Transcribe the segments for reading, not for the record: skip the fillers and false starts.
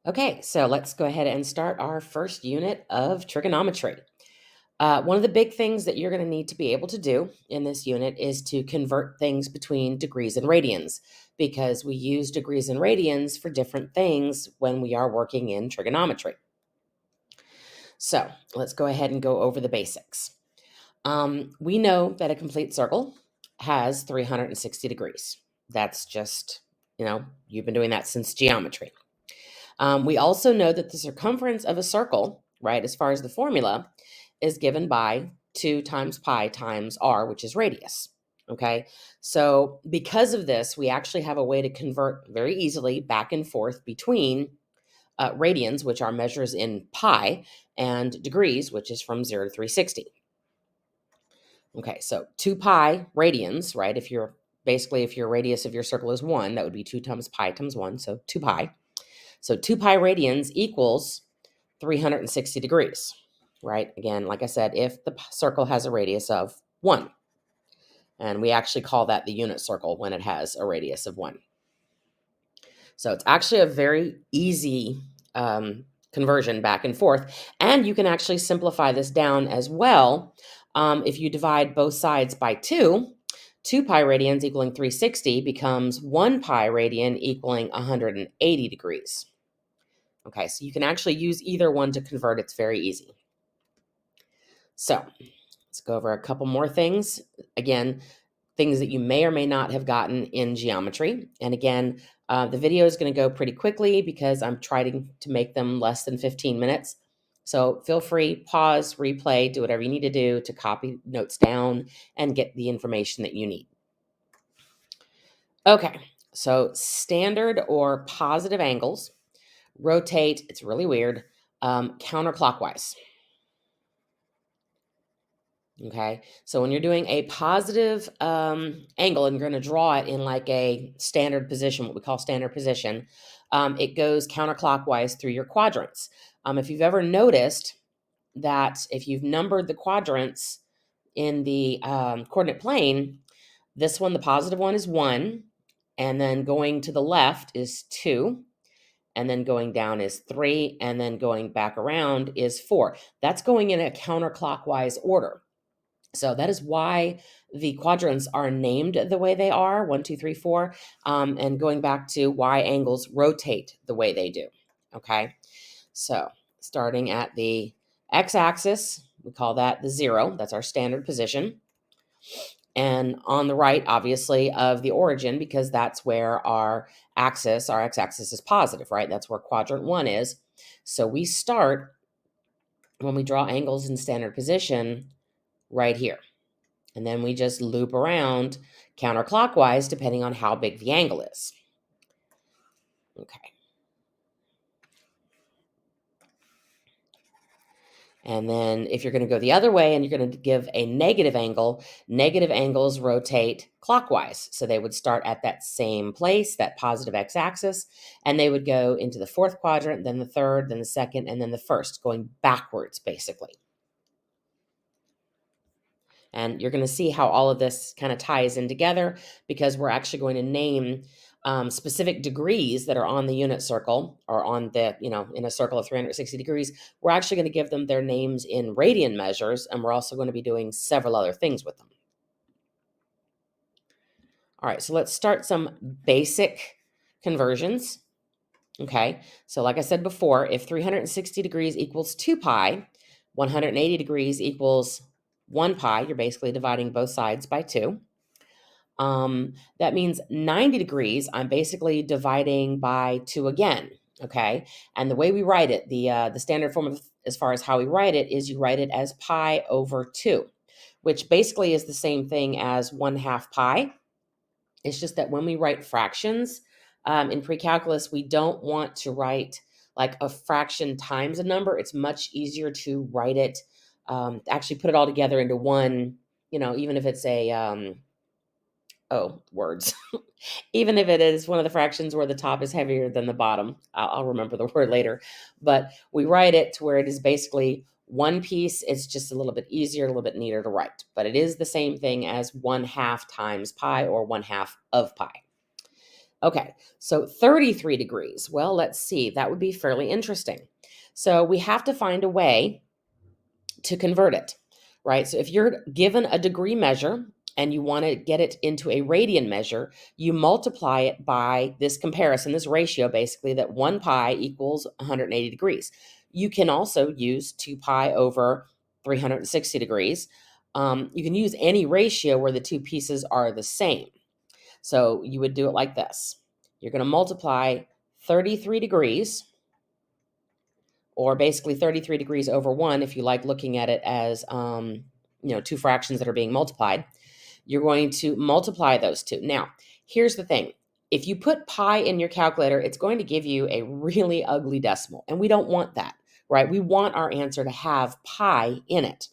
Okay, so let's go ahead and start our first unit of trigonometry. One of the big things that you're going to need to be able to do in this unit is to convert things between degrees and radians, because we use degrees and radians for different things when we are working in trigonometry. So let's go ahead and go over the basics. We know that a complete circle has 360 degrees. That's just, you've been doing that since geometry. We also know that the circumference of a circle, right, as far as the formula, is given by 2 times pi times r, which is radius. Okay, so because of this, we actually have a way to convert very easily back and forth between radians, which are measures in pi, and degrees, which is from 0 to 360. Okay, so 2 pi radians, right? If your radius of your circle is 1, that would be 2 times pi times 1, so 2 pi. So 2 pi radians equals 360 degrees, right? Again, like I said, if the circle has a radius of 1, and we actually call that the unit circle when it has a radius of 1. So it's actually a very easy conversion back and forth. And you can actually simplify this down as well. If you divide both sides by 2, 2 pi radians equaling 360 becomes 1 pi radian equaling 180 degrees. Okay, so you can actually use either one to convert. It's very easy. So let's go over a couple more things. Again, things that you may or may not have gotten in geometry. And again, the video is going to go pretty quickly because I'm trying to make them less than 15 minutes. So feel free, pause, replay, do whatever you need to do to copy notes down and get the information that you need. Okay, so standard or positive angles rotate, it's really weird, counterclockwise. Okay, so when you're doing a positive angle and you're going to draw it in like a standard position, what we call standard position, it goes counterclockwise through your quadrants. If you've ever noticed that if you've numbered the quadrants in the coordinate plane, this one, the positive one, is 1, and then going to the left is 2, and then going down is 3, and then going back around is 4. That's going in a counterclockwise order. So that is why the quadrants are named the way they are, 1, 2, 3, 4, and going back to why angles rotate the way they do. Okay, so starting at the x-axis, we call that the 0. That's our standard position. And on the right, obviously, of the origin, because that's where our x-axis is positive, right? That's where quadrant 1 is. So we start, when we draw angles in standard position, right here. And then we just loop around counterclockwise depending on how big the angle is. Okay. And then if you're going to go the other way and you're going to give a negative angle, negative angles rotate clockwise. So they would start at that same place, that positive x-axis, and they would go into the 4th quadrant, then the 3rd, then the 2nd, and then the 1st, going backwards, basically. And you're going to see how all of this kind of ties in together because we're actually going to name specific degrees that are on the unit circle or on the, in a circle of 360 degrees. We're actually going to give them their names in radian measures, and we're also going to be doing several other things with them. All right, so let's start some basic conversions. Okay, so like I said before, if 360 degrees equals 2 pi, 180 degrees equals 1 pi, you're basically dividing both sides by 2. That means 90 degrees, I'm basically dividing by 2 again, okay? And the way we write it, the standard form of, as far as how we write it, is you write it as pi over 2, which basically is the same thing as 1/2 pi. It's just that when we write fractions, in pre-calculus, we don't want to write like a fraction times a number. It's much easier to write it, actually put it all together into one, even if it's a, words. Even if it is one of the fractions where the top is heavier than the bottom, I'll remember the word later. But we write it to where it is basically one piece. It's just a little bit easier, a little bit neater to write. But it is the same thing as 1/2 times pi or 1/2 of pi. Okay, so 33 degrees. Well, let's see. That would be fairly interesting. So we have to find a way to convert it, right? So if you're given a degree measure and you want to get it into a radian measure, you multiply it by this comparison, this ratio basically, that 1 pi equals 180 degrees. You can also use 2 pi over 360 degrees. You can use any ratio where the two pieces are the same. So you would do it like this. You're going to multiply 33 degrees, or basically 33 degrees over 1 if you like looking at it as two fractions that are being multiplied. You're going to multiply those two. Now, here's the thing. If you put pi in your calculator, it's going to give you a really ugly decimal, and we don't want that, right? We want our answer to have pi in it,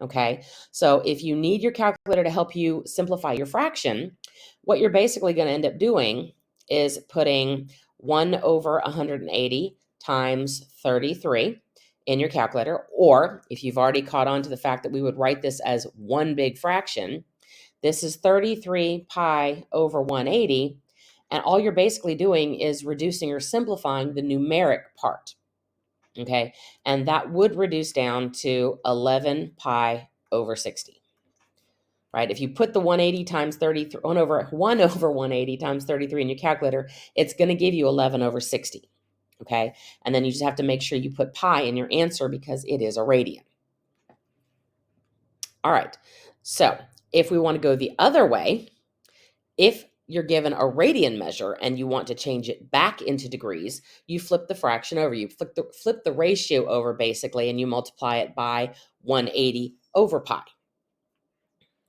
okay? So if you need your calculator to help you simplify your fraction, what you're basically going to end up doing is putting 1 over 180 times 33 in your calculator, or if you've already caught on to the fact that we would write this as one big fraction, this is 33 pi over 180, and all you're basically doing is reducing or simplifying the numeric part, okay? And that would reduce down to 11 pi over 60, right? If you put the 180 times 33, 1 over 180 times 33 in your calculator, it's going to give you 11 over 60. Okay, and then you just have to make sure you put pi in your answer because it is a radian. All right, so if we want to go the other way, if you're given a radian measure and you want to change it back into degrees, you flip the fraction over. You flip the ratio over basically, and you multiply it by 180 over pi.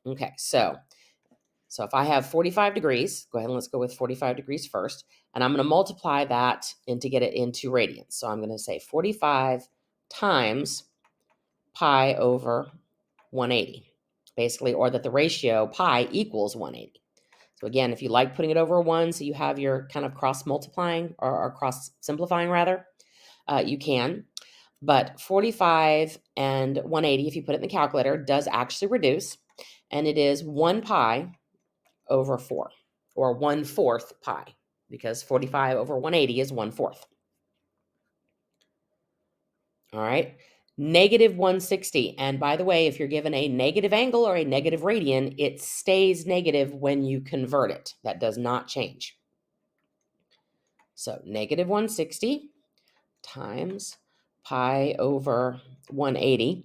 Okay, so if I have 45 degrees, go ahead and let's go with 45 degrees first. And I'm going to multiply that to get it into radians. So I'm going to say 45 times pi over 180, basically, or that the ratio pi equals 180. So again, if you like putting it over 1, so you have your kind of cross multiplying or cross simplifying rather, you can. But 45 and 180, if you put it in the calculator, does actually reduce. And it is 1 pi over 4, or 1/4 pi, because 45 over 180 is 1/4. All right, negative 160. And by the way, if you're given a negative angle or a negative radian, it stays negative when you convert it. That does not change. So negative 160 times pi over 180.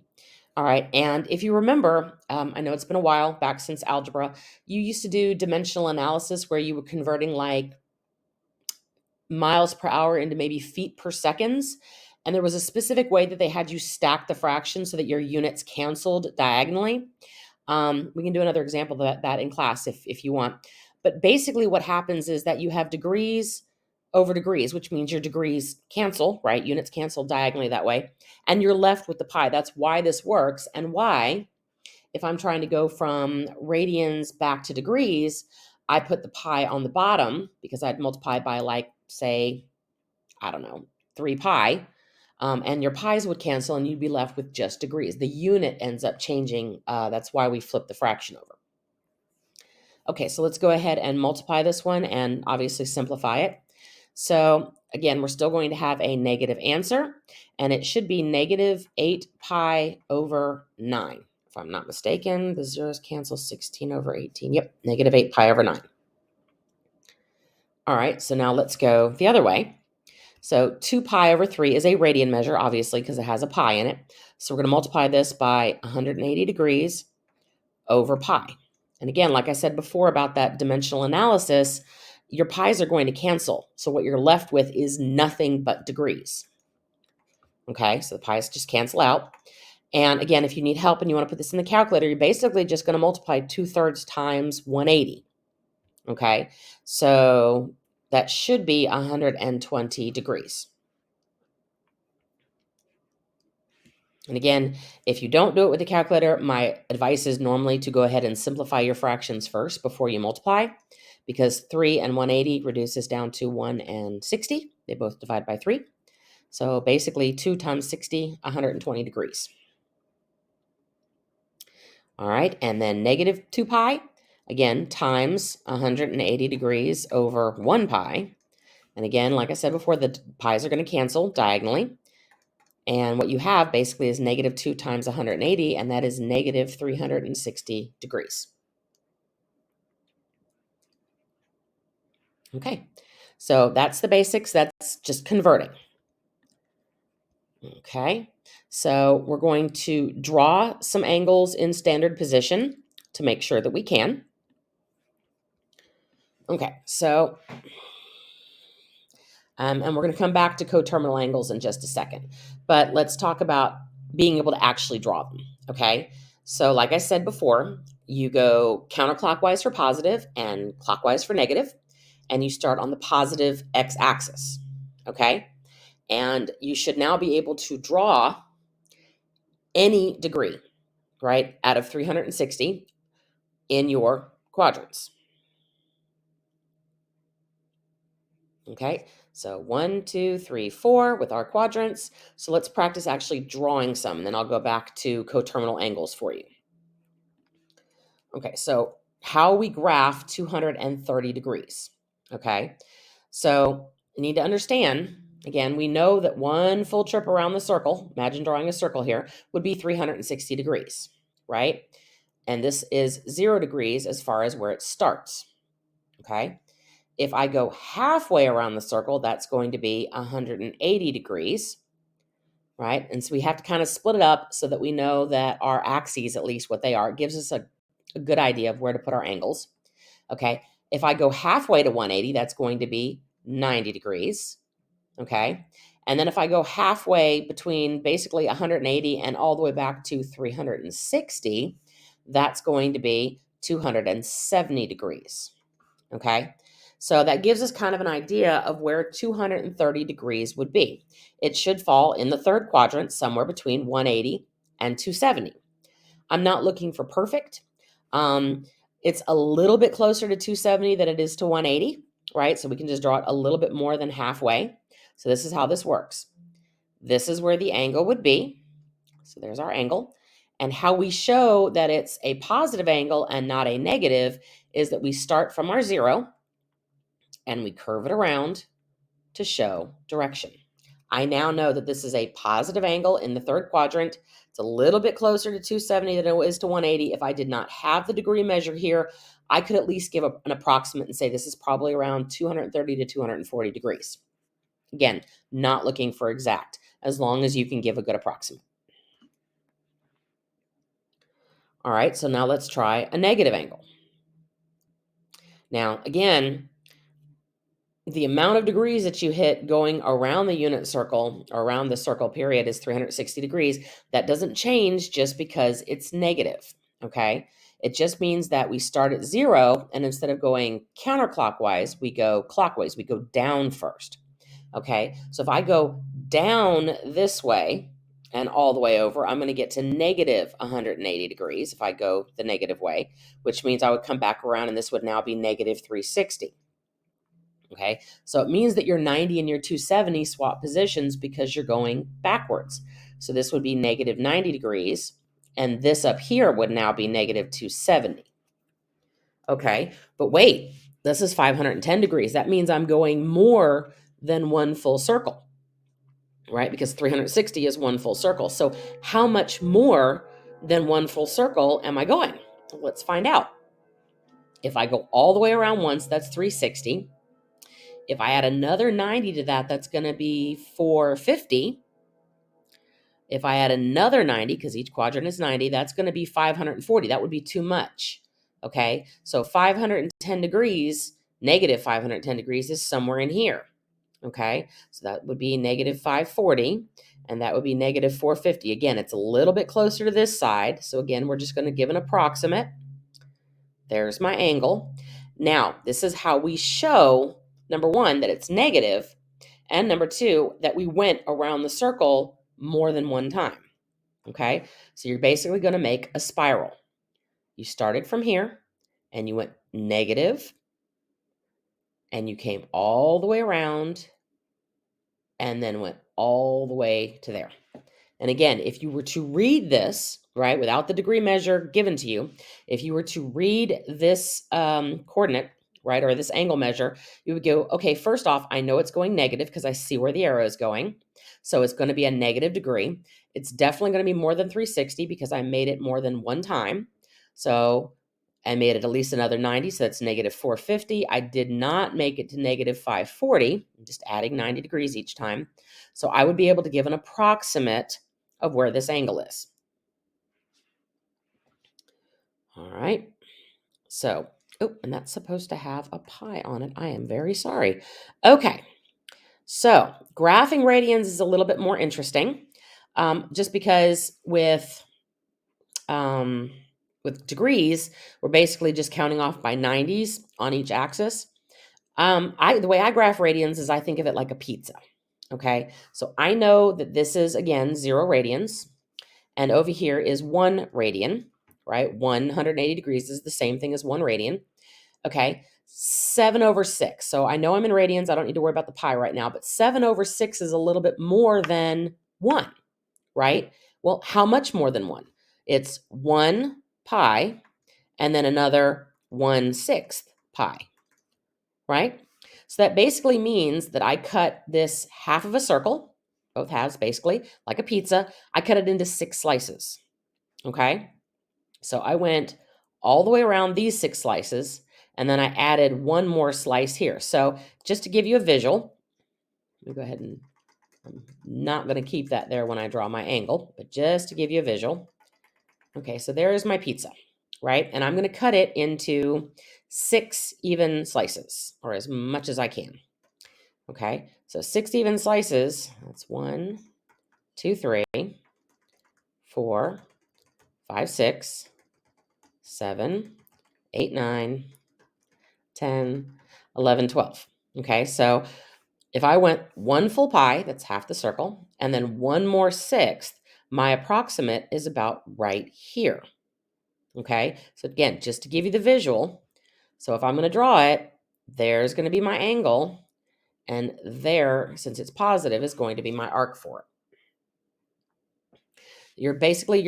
All right, and if you remember, I know it's been a while back since algebra, you used to do dimensional analysis where you were converting like miles per hour into maybe feet per seconds. And there was a specific way that they had you stack the fractions so that your units canceled diagonally. We can do another example of that in class if you want. But basically what happens is that you have degrees over degrees, which means your degrees cancel, right? Units cancel diagonally that way. And you're left with the pi. That's why this works, and why, if I'm trying to go from radians back to degrees, I put the pi on the bottom because I'd multiply by, like, say, I don't know, 3 pi. And your pi's would cancel and you'd be left with just degrees. The unit ends up changing. That's why we flip the fraction over. Okay, so let's go ahead and multiply this one and obviously simplify it. So again, we're still going to have a negative answer, and it should be negative 8 pi over 9. If I'm not mistaken, the zeros cancel. 16 over 18. Yep, negative 8 pi over 9. All right, so now let's go the other way. So 2 pi over 3 is a radian measure, obviously, because it has a pi in it. So we're going to multiply this by 180 degrees over pi. And again, like I said before about that dimensional analysis, your pi's are going to cancel. So what you're left with is nothing but degrees. Okay, so the pi's just cancel out. And again, if you need help and you want to put this in the calculator, you're basically just going to multiply 2/3 times 180. Okay, so that should be 120 degrees. And again, if you don't do it with the calculator, my advice is normally to go ahead and simplify your fractions first before you multiply, because 3 and 180 reduces down to 1 and 60. They both divide by 3. So basically 2 times 60, 120 degrees. All right, and then negative 2 pi. Again, times 180 degrees over 1 pi. And again, like I said before, the pi's are going to cancel diagonally. And what you have basically is negative 2 times 180, and that is negative 360 degrees. Okay, so that's the basics. That's just converting. Okay, so we're going to draw some angles in standard position to make sure that we can. Okay, so, and we're going to come back to coterminal angles in just a second. But let's talk about being able to actually draw them. Okay, so like I said before, you go counterclockwise for positive and clockwise for negative, and you start on the positive x-axis. Okay, and you should now be able to draw any degree, right, out of 360 in your quadrants. Okay, so 1, 2, 3, 4 with our quadrants. So let's practice actually drawing some, and then I'll go back to coterminal angles for you. Okay, so how we graph 230 degrees. Okay, so you need to understand, again, we know that one full trip around the circle, imagine drawing a circle here, would be 360 degrees, right? And this is 0 degrees as far as where it starts. Okay, if I go halfway around the circle, that's going to be 180 degrees, right? And so we have to kind of split it up so that we know that our axes, at least what they are, gives us a good idea of where to put our angles. Okay, if I go halfway to 180, that's going to be 90 degrees. Okay, and then if I go halfway between basically 180 and all the way back to 360, that's going to be 270 degrees. Okay, so that gives us kind of an idea of where 230 degrees would be. It should fall in the third quadrant, somewhere between 180 and 270. I'm not looking for perfect. It's a little bit closer to 270 than it is to 180, right? So we can just draw it a little bit more than halfway. So this is how this works. This is where the angle would be. So there's our angle. And how we show that it's a positive angle and not a negative is that we start from our 0 and we curve it around to show direction. I now know that this is a positive angle in the third quadrant. It's a little bit closer to 270 than it is to 180. If I did not have the degree measure here, I could at least give an approximate and say this is probably around 230 to 240 degrees. Again, not looking for exact, as long as you can give a good approximate. All right, so now let's try a negative angle. Now, again, the amount of degrees that you hit going around the unit circle, or around the circle period, is 360 degrees. That doesn't change just because it's negative, okay? It just means that we start at 0, and instead of going counterclockwise, we go clockwise. We go down first, okay? So if I go down this way and all the way over, I'm going to get to negative 180 degrees if I go the negative way, which means I would come back around, and this would now be negative 360. Okay, so it means that your 90 and your 270 swap positions because you're going backwards. So this would be negative 90 degrees, and this up here would now be negative 270. Okay, but wait, this is 510 degrees. That means I'm going more than one full circle, right? Because 360 is one full circle. So how much more than one full circle am I going? Let's find out. If I go all the way around once, that's 360. If I add another 90 to that, that's going to be 450. If I add another 90, because each quadrant is 90, that's going to be 540. That would be too much. Okay, so 510 degrees, negative 510 degrees is somewhere in here. Okay, so that would be negative 540, and that would be negative 450. Again, it's a little bit closer to this side. So again, we're just going to give an approximate. There's my angle. Now, this is how we show, number one, that it's negative, and number two, that we went around the circle more than one time. Okay, so you're basically going to make a spiral. You started from here, and you went negative, and you came all the way around, and then went all the way to there. And again, if you were to read this, right, without the degree measure given to you, if you were to read this coordinate, right, or this angle measure, you would go, okay, first off, I know it's going negative because I see where the arrow is going. So it's going to be a negative degree. It's definitely going to be more than 360 because I made it more than one time. So I made it at least another 90, so that's negative 450. I did not make it to negative 540. I'm just adding 90 degrees each time. So I would be able to give an approximate of where this angle is. All right. So, oh, and that's supposed to have a pi on it. I am very sorry. Okay. So graphing radians is a little bit more interesting, just because with degrees, we're basically just counting off by 90s on each axis. The way I graph radians is I think of it like a pizza. Okay, so I know that this is again 0 radians, and over here is 1 radian, right? 180 degrees is the same thing as 1 radian. Okay, 7/6. So I know I'm in radians. I don't need to worry about the pi right now, but 7/6 is a little bit more than 1, right? Well, how much more than 1? It's 1 pi and then another 1/6 pi, right? So that basically means that I cut this half of a circle, both halves basically, like a pizza. I cut it into 6 slices, okay? So I went all the way around these 6 slices, and then I added one more slice here. So just to give you a visual, let me go ahead and, I'm not going to keep that there when I draw my angle, but just to give you a visual. Okay, so there is my pizza, right? And I'm going to cut it into 6 even slices, or as much as I can. Okay, so 6 even slices. That's 1, 2, 3, 4, 5, 6, 7, 8, 9, 10, 11, 12. Okay, so if I went 1 full pi, that's half the circle, and then 1 more sixth, my approximate is about right here. Okay, so again, just to give you the visual, so if I'm going to draw it, there's going to be my angle, and there, since it's positive, is going to be my arc for it. Your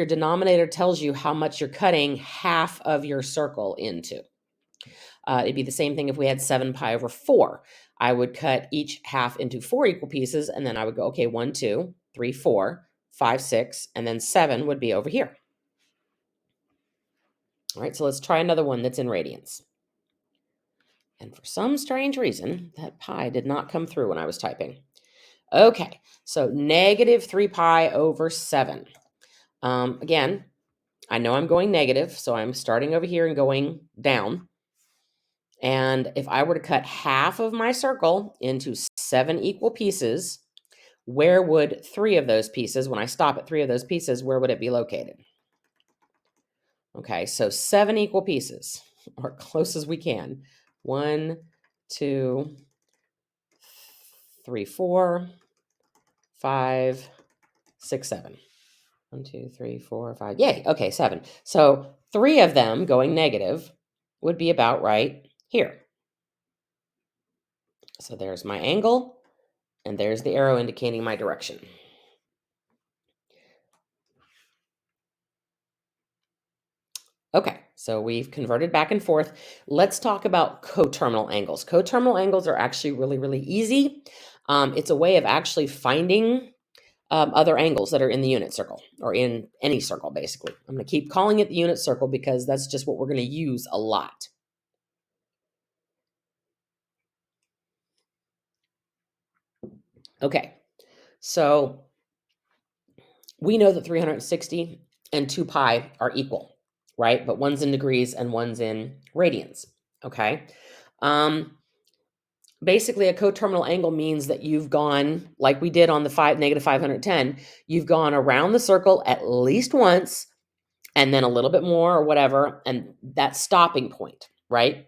denominator tells you how much you're cutting half of your circle into. It'd be the same thing if we had 7 pi over 4. I would cut each half into 4 equal pieces, and then I would go, okay, 1, 2, 3, 4, 5, 6, and then 7 would be over here. All right, so let's try another one that's in radians. And for some strange reason, that pi did not come through when I was typing. Okay, so negative 3 pi over 7. Again, I know I'm going negative, so I'm starting over here and going down. And if I were to cut half of my circle into 7 equal pieces, where would 3 of those pieces, when I stop at 3 of those pieces, where would it be located? Okay, so 7 equal pieces, or close as we can. 1, 2, 3, 4, 5, 6, 7. 1, 2, 3, 4, 5. Yay. Okay, 7. So 3 of them going negative would be about right here. So there's my angle, and there's the arrow indicating my direction. Okay, so we've converted back and forth. Let's talk about coterminal angles. Coterminal angles are actually really, really easy. It's a way of actually finding other angles that are in the unit circle, or in any circle, basically. I'm going to keep calling it the unit circle because that's just what we're going to use a lot. Okay, so we know that 360 and 2 pi are equal, right? But one's in degrees and one's in radians, okay? Basically, a coterminal angle means that you've gone, like we did on the negative 510, you've gone around the circle at least once, and then a little bit more or whatever, and that stopping point, right?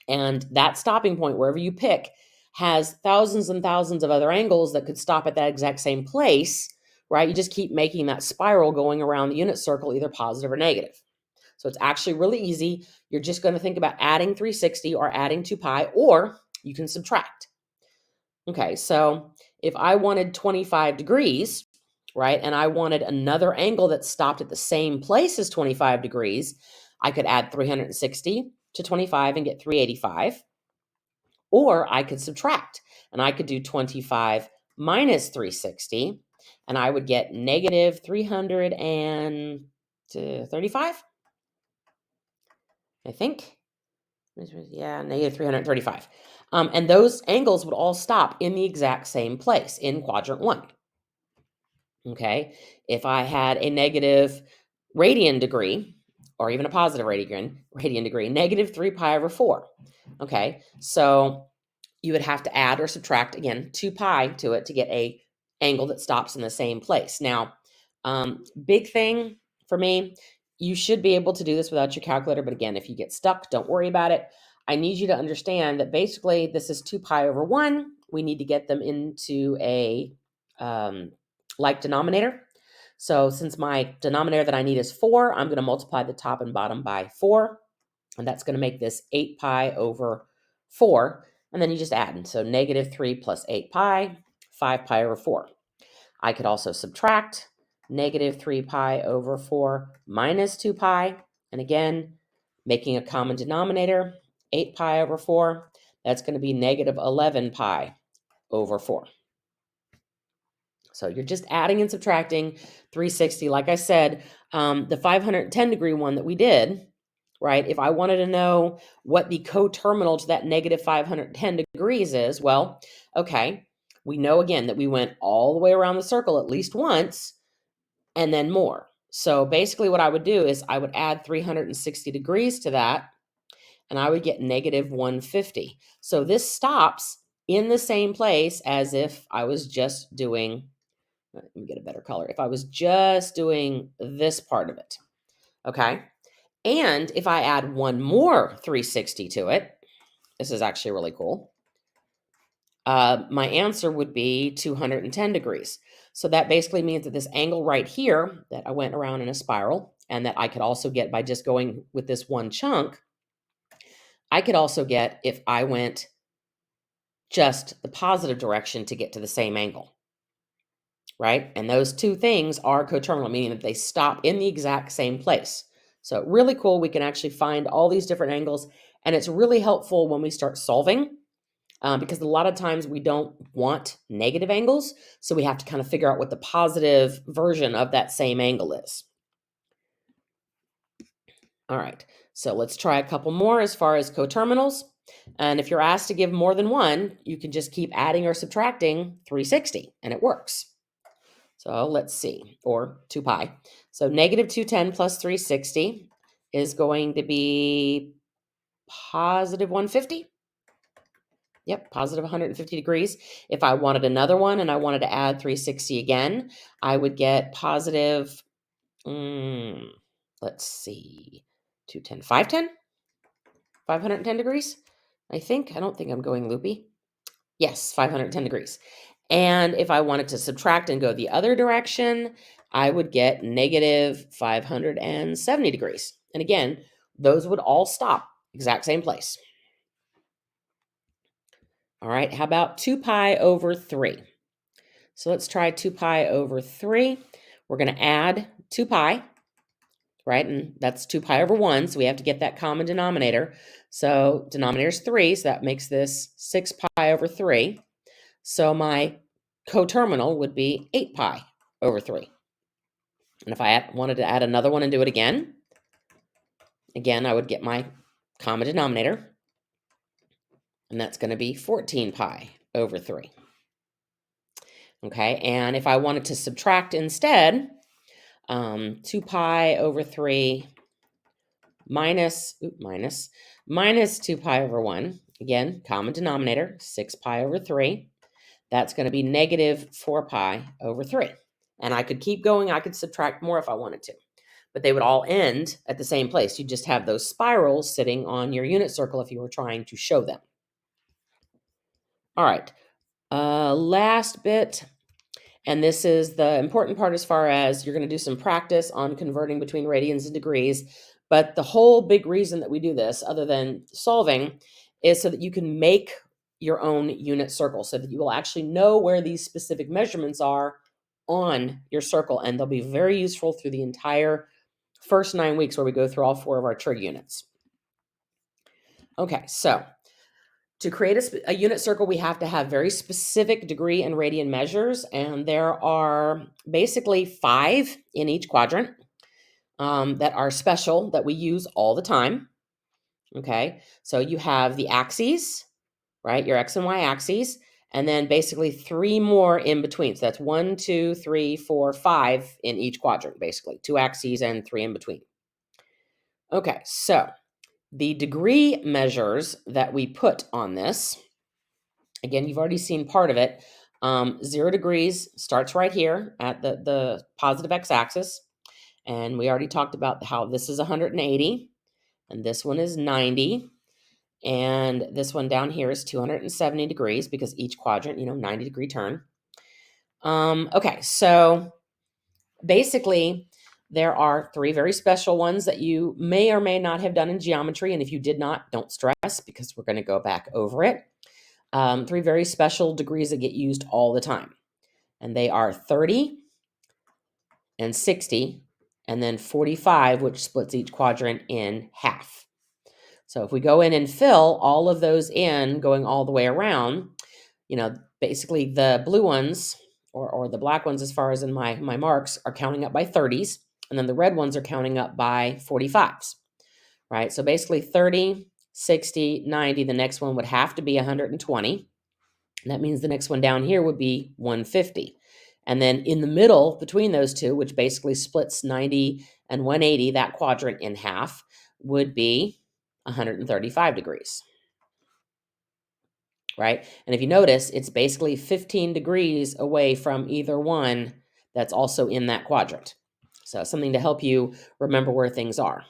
And that stopping point, wherever you pick, has thousands and thousands of other angles that could stop at that exact same place, right? You just keep making that spiral going around the unit circle, either positive or negative. So it's actually really easy. You're just going to think about adding 360 or adding 2 pi, or you can subtract. Okay, so if I wanted 25 degrees, right? And I wanted another angle that stopped at the same place as 25 degrees, I could add 360 to 25 and get 385. Or I could subtract, and I could do 25 minus 360, and I would get negative 335, I think. Yeah, negative 335. And those angles would all stop in the exact same place in quadrant 1. Okay, if I had a negative radian degree, or even a positive radian degree, negative 3 pi over 4. Okay, so you would have to add or subtract, again, 2 pi to it to get a angle that stops in the same place. Now, big thing for me, you should be able to do this without your calculator, but again, if you get stuck, don't worry about it. I need you to understand that basically this is 2 pi over 1. We need to get them into a like denominator. So since my denominator that I need is 4, I'm going to multiply the top and bottom by 4. And that's going to make this 8 pi over 4. And then you just add. So negative 3 plus 8 pi, 5 pi over 4. I could also subtract negative 3 pi over 4 minus 2 pi. And again, making a common denominator, 8 pi over 4. That's going to be negative 11 pi over 4. So you're just adding and subtracting 360. Like I said, the 510 degree one that we did, right? If I wanted to know what the coterminal to that negative 510 degrees is, well, okay, we know again that we went all the way around the circle at least once and then more. So basically what I would do is I would add 360 degrees to that and I would get negative 150. So this stops in the same place as if I was just doing, let me get a better color, if I was just doing this part of it, okay? And if I add one more 360 to it, this is actually really cool, my answer would be 210 degrees. So that basically means that this angle right here that I went around in a spiral, and that I could also get by just going with this one chunk, I could also get if I went just the positive direction to get to the same angle, right? And those two things are coterminal, meaning that they stop in the exact same place. So really cool. We can actually find all these different angles, and it's really helpful when we start solving because a lot of times we don't want negative angles. So we have to kind of figure out what the positive version of that same angle is. All right, so let's try a couple more as far as coterminals. And if you're asked to give more than one, you can just keep adding or subtracting 360 and it works. So let's see, or 2 pi. So negative 210 plus 360 is going to be positive 150. Yep, positive 150 degrees. If I wanted another one and I wanted to add 360 again, I would get positive, let's see, 210, 510? 510 degrees, I think. I don't think I'm going loopy. Yes, 510 degrees. And if I wanted to subtract and go the other direction, I would get negative 570 degrees. And again, those would all stop exact same place. All right, how about 2 pi over 3? So let's try 2 pi over 3. We're going to add 2 pi, right? And that's 2 pi over 1, so we have to get that common denominator. So denominator is 3, so that makes this 6 pi over 3. So my coterminal would be 8 pi over 3. And if I wanted to add another one and do it again, I would get my common denominator, and that's going to be 14 pi over 3. Okay, and if I wanted to subtract instead, 2 pi over 3 minus 2 pi over 1, again, common denominator, 6 pi over 3. That's going to be negative 4 pi over 3. And I could keep going. I could subtract more if I wanted to. But they would all end at the same place. You just have those spirals sitting on your unit circle if you were trying to show them. All right. Last bit. And this is the important part as far as you're going to do some practice on converting between radians and degrees. But the whole big reason that we do this, other than solving, is so that you can make your own unit circle, so that you will actually know where these specific measurements are on your circle, and they'll be very useful through the entire first 9 weeks where we go through all 4 of our trig units. Okay, so to create a unit circle, we have to have very specific degree and radian measures, and there are basically 5 in each quadrant that are special that we use all the time. Okay, so you have the axes, right? Your X and Y axes, and then basically 3 more in between. So that's 1, 2, 3, 4, 5 in each quadrant, basically 2 axes and 3 in between. Okay, so the degree measures that we put on this, again, you've already seen part of it. 0 degrees starts right here at the positive x-axis. And we already talked about how this is 180, and this one is 90, and this one down here is 270 degrees because each quadrant, 90-degree turn. Okay, so basically, there are 3 very special ones that you may or may not have done in geometry, and if you did not, don't stress because we're going to go back over it. 3 very special degrees that get used all the time, and they are 30 and 60, and then 45, which splits each quadrant in half. So if we go in and fill all of those in, going all the way around, basically the blue ones or the black ones, as far as in my marks, are counting up by 30s, and then the red ones are counting up by 45s, right? So basically 30, 60, 90, the next one would have to be 120. And that means the next one down here would be 150. And then in the middle between those two, which basically splits 90 and 180, that quadrant in half, would be 135 degrees. Right? And if you notice, it's basically 15 degrees away from either one that's also in that quadrant. So something to help you remember where things are.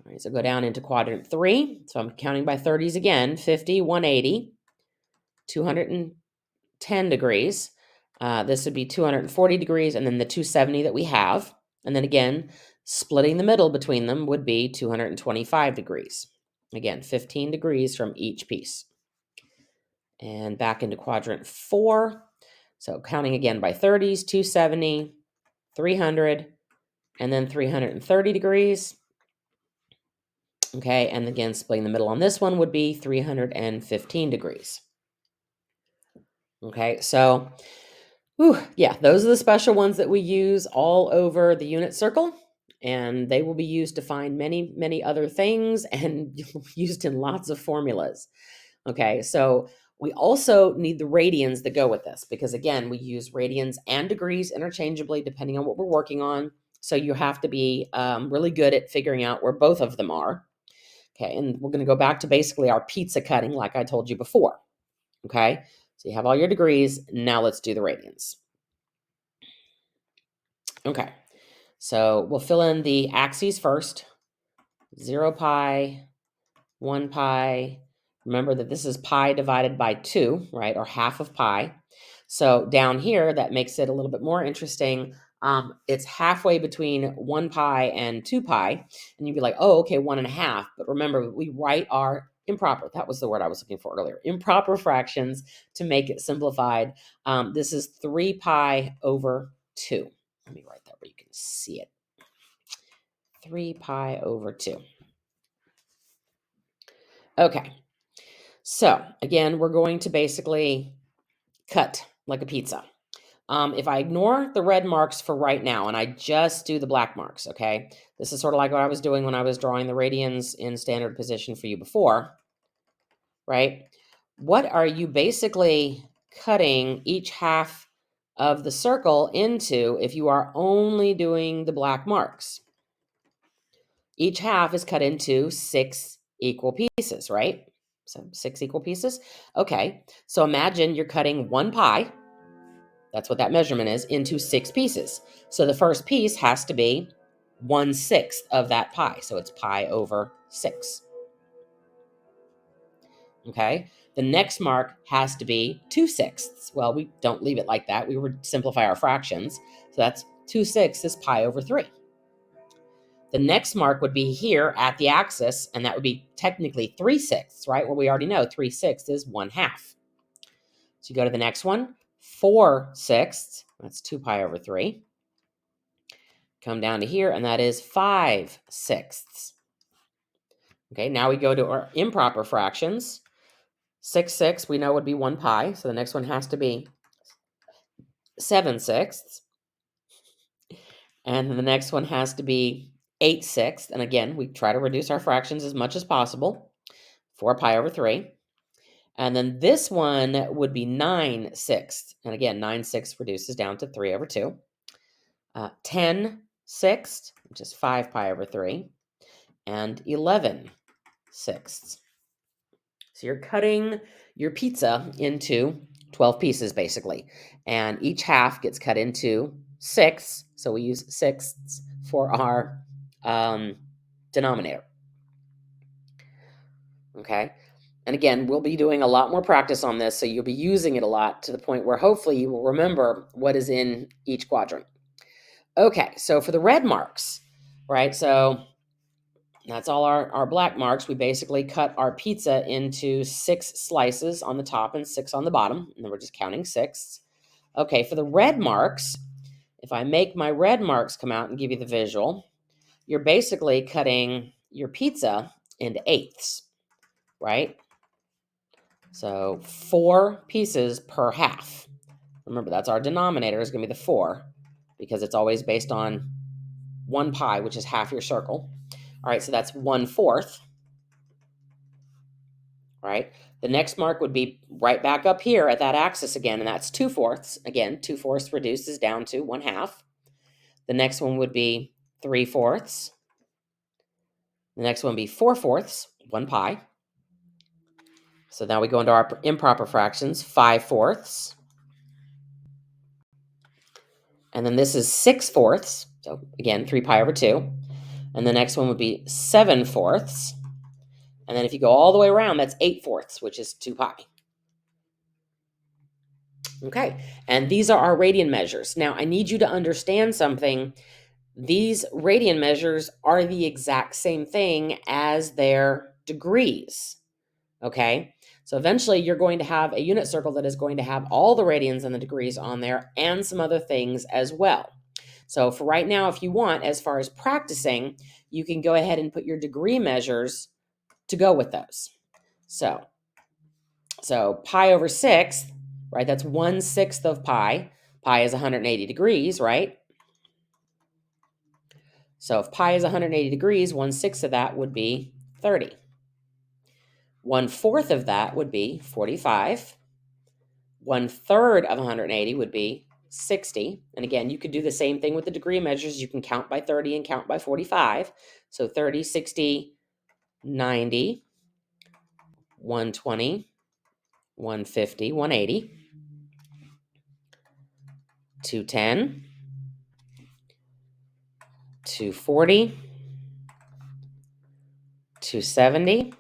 All right, so go down into quadrant 3. So I'm counting by 30s again, 50, 180, 210 degrees. This would be 240 degrees, and then the 270 that we have. And then again, splitting the middle between them would be 225 degrees. Again, 15 degrees from each piece. And back into quadrant 4. So counting again by 30s, 270, 300, and then 330 degrees. Okay, and again, splitting the middle on this one would be 315 degrees. Okay, so, yeah, those are the special ones that we use all over the unit circle, and they will be used to find many, many other things and used in lots of formulas. Okay, so we also need the radians that go with this because, again, we use radians and degrees interchangeably depending on what we're working on. So you have to be really good at figuring out where both of them are. Okay, and we're going to go back to basically our pizza cutting like I told you before. Okay, so you have all your degrees. Now let's do the radians. Okay, so we'll fill in the axes first. 0 pi, 1 pi. Remember that this is pi divided by 2, right, or half of pi. So down here, that makes it a little bit more interesting. It's halfway between 1 pi and 2 pi, and you'd be like, oh, okay, 1.5. But remember, we write our improper, that was the word I was looking for earlier, improper fractions to make it simplified. This is 3 pi over 2. Let me write that where you can see it. 3 pi over 2. Okay. So again, we're going to basically cut like a pizza. If I ignore the red marks for right now and I just do the black marks, okay? This is sort of like what I was doing when I was drawing the radians in standard position for you before, right? What are you basically cutting each half of the circle into if you are only doing the black marks? Each half is cut into 6 equal pieces, right? So 6 equal pieces. Okay, so imagine you're cutting 1 pi, that's what that measurement is, into 6 pieces. So the first piece has to be 1/6 of that pi. So it's pi over 6. Okay, the next mark has to be 2/6. Well, we don't leave it like that. We would simplify our fractions. So that's 2/6 is pi over 3. The next mark would be here at the axis, and that would be technically 3/6, right? Well, we already know 3/6 is 1/2. So you go to the next one, 4/6. That's 2 pi over 3. Come down to here, and that is 5/6. Okay, now we go to our improper fractions. 6/6 we know would be 1 pi, so the next one has to be 7/6. And then the next one has to be 8/6. And again, we try to reduce our fractions as much as possible. 4 pi over 3. And then this one would be 9/6. And again, 9/6 reduces down to 3 over 2. 10/6, which is 5 pi over 3. And 11/6. So you're cutting your pizza into 12 pieces, basically. And each half gets cut into 6. So we use sixths for our denominator. Okay. And again, we'll be doing a lot more practice on this, so you'll be using it a lot to the point where hopefully you will remember what is in each quadrant. Okay, so for the red marks, right, so that's all our black marks. We basically cut our pizza into 6 slices on the top and 6 on the bottom, and then we're just counting 6. Okay, for the red marks, if I make my red marks come out and give you the visual, you're basically cutting your pizza into eighths, right? So 4 pieces per half. Remember, that's our denominator is going to be the 4 because it's always based on 1 pi, which is half your circle. All right, so that's 1/4. Right? The next mark would be right back up here at that axis again, and that's 2/4. Again, 2/4 reduces down to 1/2. The next one would be 3/4. The next one would be 4/4, 1 pi. So now we go into our improper fractions, 5/4. And then this is 6/4. So again, 3 pi over 2. And the next one would be 7/4. And then if you go all the way around, that's 8/4, which is 2 pi. Okay, and these are our radian measures. Now, I need you to understand something. These radian measures are the exact same thing as their degrees. Okay, so eventually you're going to have a unit circle that is going to have all the radians and the degrees on there and some other things as well. So for right now, if you want, as far as practicing, you can go ahead and put your degree measures to go with those. So pi over 6, right? That's 1/6 of pi. Pi is 180 degrees, right? So if pi is 180 degrees, 1/6 of that would be 30. 1/4 of that would be 45. 1/3 of 180 would be 60. And again, you could do the same thing with the degree measures. You can count by 30 and count by 45. So 30, 60, 90, 120, 150, 180, 210, 240, 270,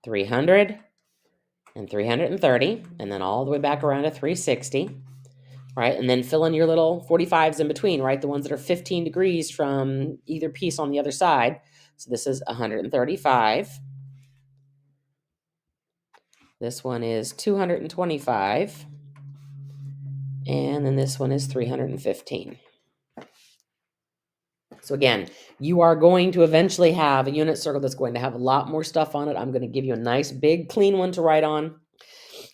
300, and 330, and then all the way back around to 360, right? And then fill in your little 45s in between, right? The ones that are 15 degrees from either piece on the other side. So this is 135. This one is 225. And then this one is 315. So again, you are going to eventually have a unit circle that's going to have a lot more stuff on it. I'm going to give you a nice big clean one to write on.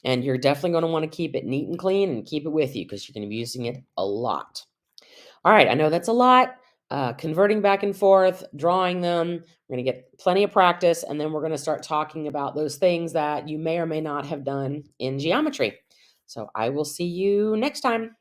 And you're definitely going to want to keep it neat and clean and keep it with you because you're going to be using it a lot. All right, I know that's a lot. Converting back and forth, drawing them. We're going to get plenty of practice, and then we're going to start talking about those things that you may or may not have done in geometry. So I will see you next time.